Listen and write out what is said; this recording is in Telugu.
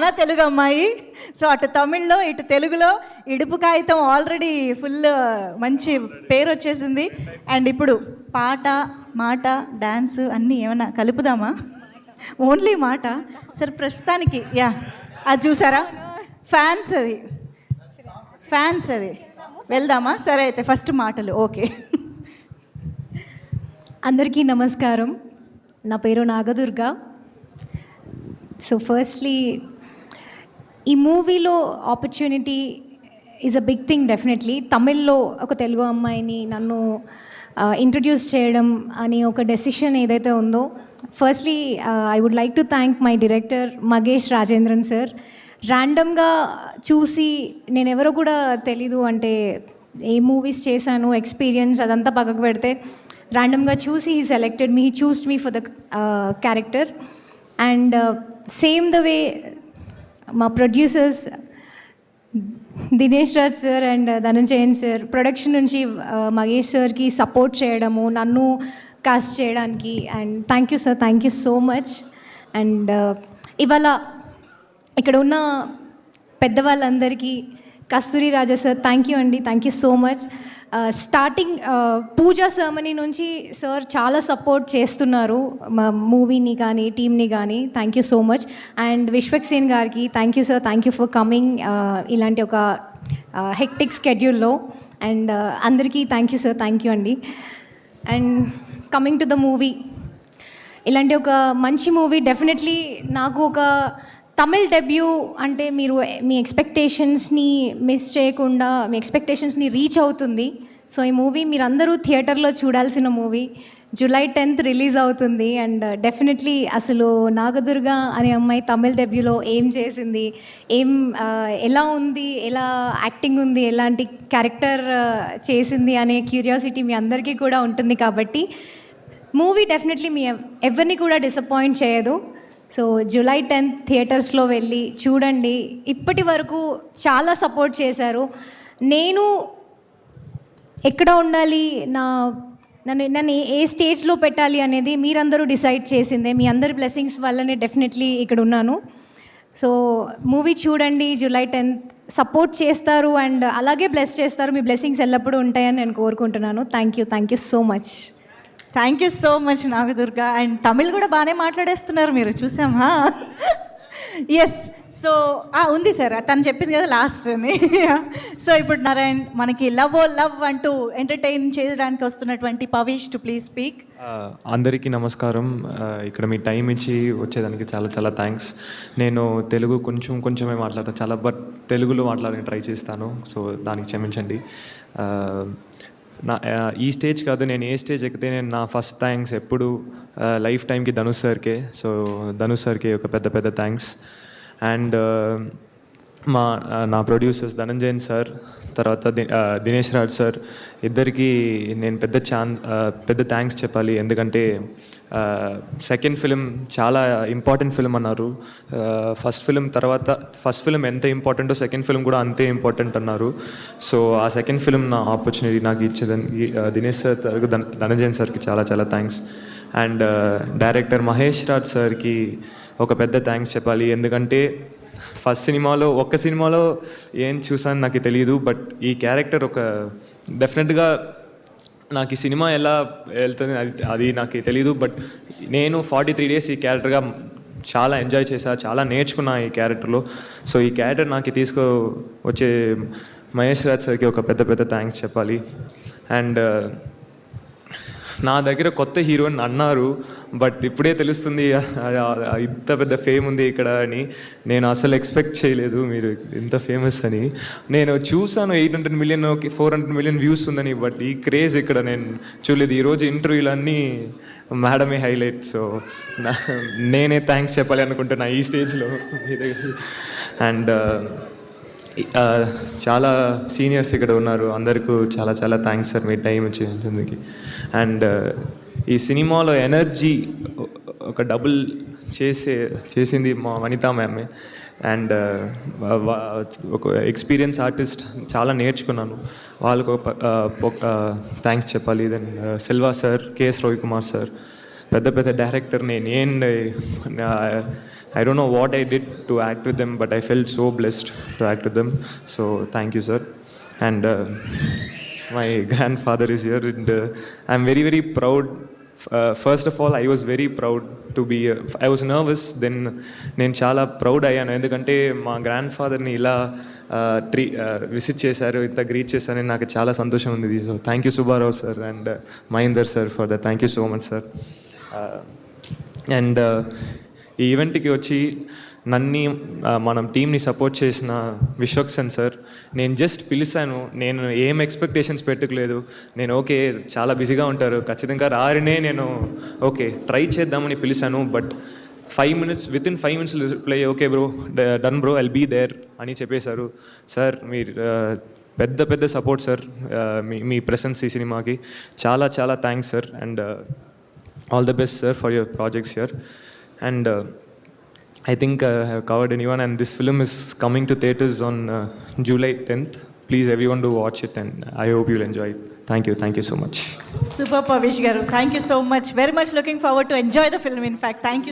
మన తెలుగు అమ్మాయి. సో అటు తమిళ్లో ఇటు తెలుగులో ఇడుపు కాగితం ఆల్రెడీ ఫుల్ మంచి పేరు వచ్చేసింది. అండ్ ఇప్పుడు పాట మాట డ్యాన్స్ అన్నీ ఏమన్నా కలుపుదామా? ఓన్లీ మాట. సరే ప్రస్తుతానికి అది చూసారా ఫ్యాన్స్ అది వెళ్దామా? సరే అయితే ఫస్ట్ మాటలు. ఓకే, అందరికీ నమస్కారం. నా పేరు నాగదుర్గ. సో ఫస్ట్లీ ఈ మూవీలో opportunity is a big thing definitely. తమిళ్లో ఒక తెలుగు అమ్మాయిని నన్ను ఇంట్రడ్యూస్ చేయడం అని ఒక డెసిషన్ ఏదైతే ఉందో, firstly I would like to thank my director Magesh Rajendran sir. ర్యాండమ్గా చూసి నేను ఎవరో కూడా తెలీదు, అంటే ఏ మూవీస్ చేశాను ఎక్స్పీరియన్స్ అదంతా పక్కకు పెడితే ర్యాండమ్గా చూసి he selected me, he చూస్డ్ me for the character. And same the way మా producers Dinesh Raj sir and Dhananjayan sir production నుంచి మగేష్ సార్కి సపోర్ట్ చేయడము, నన్ను కాస్ట్ చేయడానికి. And thank you sir, thank you so much. And ఇవాళ ఇక్కడ ఉన్న పెద్దవాళ్ళందరికీ కస్తూరి రాజా సార్ థ్యాంక్ యూ అండి, thank you so much. Starting Pooja ceremony నుంచి సార్ చాలా సపోర్ట్ చేస్తున్నారు మా మూవీని కానీ టీమ్ని కానీ. Thank you so much. And Vishwaksen గారికి thank you sir, thank you for coming ఇలాంటి ఒక హెక్టిక్ స్కెడ్యూల్లో. అండ్ అందరికీ thank you sir, thank you అండి. And coming to the movie, ఇలాంటి ఒక మంచి మూవీ డెఫినెట్లీ నాకు ఒక తమిళ్ డెబ్యూ అంటే మీరు మీ ఎక్స్పెక్టేషన్స్ని మిస్ చేయకుండా మీ ఎక్స్పెక్టేషన్స్ని రీచ్ అవుతుంది. సో ఈ మూవీ మీరందరూ థియేటర్లో చూడాల్సిన మూవీ. జూలై 10th రిలీజ్ అవుతుంది. అండ్ డెఫినెట్లీ అసలు నాగదుర్గ అనే అమ్మాయి తమిళ్ డెబ్యూలో ఏం చేసింది, ఎలా ఉంది, ఎలా యాక్టింగ్ ఉంది, ఎలాంటి క్యారెక్టర్ చేసింది అనే క్యూరియాసిటీ మీ అందరికీ కూడా ఉంటుంది. కాబట్టి మూవీ డెఫినెట్లీ మీ ఎవరిని కూడా డిసప్పాయింట్ చేయదు. సో జూలై 10th థియేటర్స్లో వెళ్ళి చూడండి. ఇప్పటి వరకు చాలా సపోర్ట్ చేశారు. నేను ఎక్కడ ఉండాలి, నన్ను ఏ స్టేజ్లో పెట్టాలి అనేది మీరందరూ డిసైడ్ చేసిందే. మీ అందరి బ్లెస్సింగ్స్ వల్లనే డెఫినెట్లీ ఇక్కడ ఉన్నాను. సో మూవీ చూడండి, జూలై 10th సపోర్ట్ చేస్తారు అండ్ అలాగే బ్లెస్ చేస్తారు. మీ బ్లెస్సింగ్స్ ఎల్లప్పుడూ ఉంటాయని నేను కోరుకుంటున్నాను. Thank you so much. Thank you so much Nagadurga. And Tamil కూడా బాగానే మాట్లాడేస్తున్నారు మీరు, చూసామా? ఎస్. సో ఉంది సార్, తను చెప్పింది కదా లాస్ట్ అని. సో ఇప్పుడు నారాయణ్ మనకి లవ్ అంటూ ఎంటర్టైన్ చేయడానికి వస్తున్నటువంటి పవేష్ టు ప్లీజ్ స్పీక్. అందరికీ నమస్కారం. ఇక్కడ మీ టైం ఇచ్చి వచ్చేదానికి చాలా చాలా థ్యాంక్స్. నేను తెలుగు కొంచెమే మాట్లాడతాను బట్ తెలుగులో మాట్లాడడానికి ట్రై చేస్తాను. సో దానికి క్షమించండి. ఈ స్టేజ్ కాదు, నేను ఏ స్టేజ్ ఎక్కితే నేను నా ఫస్ట్ థ్యాంక్స్ ఎప్పుడు లైఫ్ టైంకి ధనుష్ సార్కే. సో ధనుష్ సార్కి ఒక పెద్ద థ్యాంక్స్. అండ్ నా ప్రొడ్యూసర్స్ ధనంజయన్ సార్, తర్వాత దినేష్ రాజ్ సార్, ఇద్దరికి నేను పెద్ద థ్యాంక్స్ చెప్పాలి. ఎందుకంటే సెకండ్ ఫిలిం చాలా ఇంపార్టెంట్ ఫిలిం అన్నారు. ఫస్ట్ ఫిలిం ఎంత ఇంపార్టెంటో సెకండ్ ఫిలిం కూడా అంతే ఇంపార్టెంట్ అన్నారు. సో ఆ సెకండ్ ఫిలిం నా ఆపర్చునిటీ నాకు ఇచ్చేదానికి దినేష్ సార్, ధనంజయన్ సార్కి చాలా thanks. And director Mahesh Raj సార్కి ఒక పెద్ద థ్యాంక్స్ చెప్పాలి. ఎందుకంటే ఒక్క సినిమాలో ఏం చూసాను నాకు తెలియదు, బట్ ఈ క్యారెక్టర్ డెఫినెట్గా నాకు ఈ సినిమా ఎలా వెళ్తుంది అది నాకు తెలీదు. బట్ నేను 43 days ఈ క్యారెక్టర్గా చాలా ఎంజాయ్ చేశా, చాలా నేర్చుకున్నా ఈ క్యారెక్టర్లో. సో ఈ క్యారెక్టర్ నాకు వచ్చే మహేష్ రాజ్ సార్కి ఒక పెద్ద థ్యాంక్స్ చెప్పాలి. అండ్ నా దగ్గర కొత్త హీరోయిన్ అన్నారు, బట్ ఇప్పుడే తెలుస్తుంది ఇంత పెద్ద ఫేమ్ ఉంది ఇక్కడ అని. నేను అసలు ఎక్స్పెక్ట్ చేయలేదు మీరు ఇంత ఫేమస్ అని. నేను చూసాను 800 million 400 million వ్యూస్ ఉందని, బట్ ఈ క్రేజ్ ఇక్కడ నేను చూడలేదు. ఈరోజు ఇంటర్వ్యూలన్నీ మేడమే హైలైట్. సో నేనే థ్యాంక్స్ చెప్పాలి అనుకుంటున్నా ఈ స్టేజ్లో మీ దగ్గర. అండ్ చాలా సీనియర్స్ ఇక్కడ ఉన్నారు, అందరికీ చాలా థ్యాంక్స్ సార్ మీ టైం ఇచ్చేందుకు. అండ్ ఈ సినిమాలో ఎనర్జీ ఒక డబుల్ చేసింది మా వనితా మ్యామే. అండ్ ఒక ఎక్స్పీరియన్స్ ఆర్టిస్ట్, చాలా నేర్చుకున్నాను. వాళ్ళకు థ్యాంక్స్ చెప్పాలి. Then Selva sir, KS Ravikumar sir, పెద్ద పెద్ద డైరెక్టర్ నేను I don't know what I did to act with them but I felt so blessed to act with them so thank you sir and my grandfather is here and I'm very very proud. First of all, I was very proud to be I was nervous, then నేను చాలా ప్రౌడ్ అయ్యాను ఎందుకంటే మా గ్రాండ్ ఫాదర్ని ఇలా విజిట్ చేశారు, ఇంత గ్రీట్ చేశారని నాకు చాలా సంతోషం ఉంది. So thank you Subbarao sir and Mahender sir for the thank you so much sir. And ఈ ఈవెంట్కి వచ్చి నన్ను మనం టీమ్ని సపోర్ట్ చేసిన విశ్వక్సేన్ సార్, నేను జస్ట్ పిలిచాను, నేను ఏం ఎక్స్పెక్టేషన్స్ పెట్టుకోలేదు. నేను ఓకే చాలా బిజీగా ఉంటారు ఖచ్చితంగా రారినే నేను ఓకే ట్రై చేద్దామని పిలిచాను. But 5 minutes within 5 minutes reply okay bro done bro I'll be there అని చెప్పేశారు. సార్ మీరు పెద్ద పెద్ద సపోర్ట్ సార్, మీ ప్రెసెన్స్ ఈ సినిమాకి చాలా చాలా thanks sir and all the best sir for your projects here. And I think I have covered anyone and this film is coming to theatres on July 10th. Please everyone do watch it and I hope you'll enjoy it. Thank you so much. Super Pavish garu, thank you so much, very much looking forward to enjoy the film in fact. Thank you.